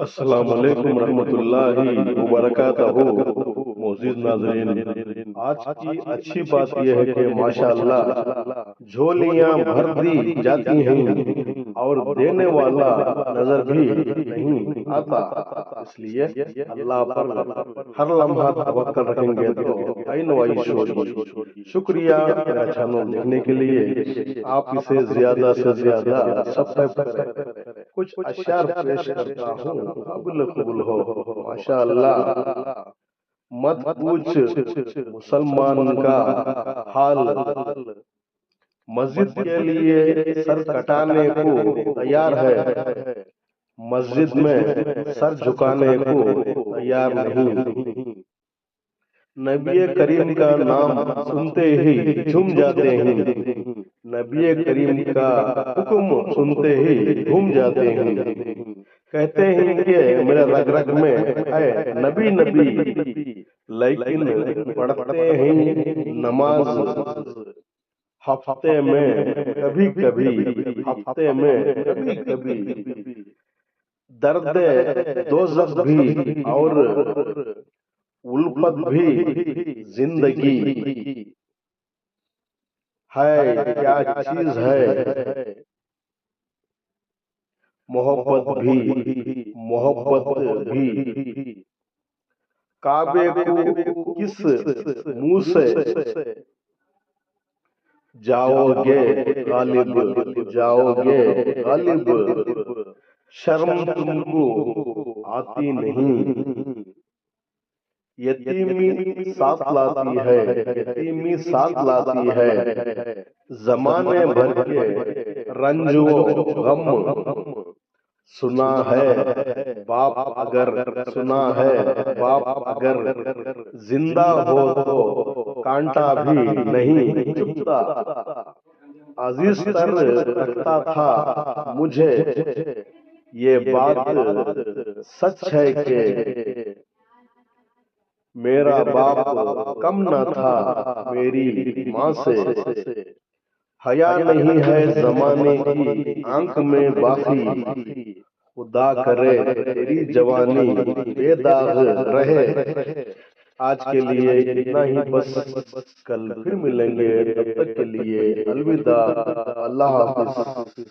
अस्सलाम वालेकुम रहमतुल्लाहि व बरकातहू। मोअज़्ज़िज़ नाज़रीन, आज की अच्छी बात यह है कि माशाअल्लाह झोलियां भर दी जाती हैं और देने वाला नजर भी नहीं आता। इसलिए अल्लाह पर हर लम्हा तवक्कल रखेंगे तो आइन वाई शोरी। शुक्रिया मेरा चैनल देखने के लिए। आप इसे ज्यादा से ज्यादा सब्सक्राइब करें। कुछ अशार पेश करता हूँ, काबिल कबूल हो। माशाअल्लाह, मत पूछ मुसलमान का हाल, मस्जिद के लिए सर कटाने को तैयार है, मस्जिद में सर झुकाने को तैयार नहीं। नबी करीम का नाम सुनते ही झूम जाते हैं, नबी करीम का हुक्म सुनते ही घूम जाते हैं। कहते हैं कि मेरे रग रग में है नबी नबी, लेकिन पढ़ते हैं नमाज हफ्ते में कभी कभी, हफ्ते में कभी कभी। दर्द दोज़ख भी और उल्फत भी जिंदगी है, क्या चीज है मोहब्बत भी। काबे को किस मुंह से जाओगे गालिब, जाओगे गालिब। शर्म तुमको आती नहीं, यतीमी साथ लाती है, यतीमी साथ लाती है। जमाने भर के रंजो गम सुना है बाप अगर, सुना है बाप अगर जिंदा हो तो कांटा भी नहीं चुभता। अजीज तर रखता था मुझे ये बात सच है कि मेरा बाप कम न था मेरी माँ से। हया नहीं है जमाने की आंख में बाकी, खुदा करे तेरी जवानी बेदाग रहे। आज के लिए इतना ही बस, कल फिर मिलेंगे। तब तक के लिए अलविदा, अल्लाह हाफिज।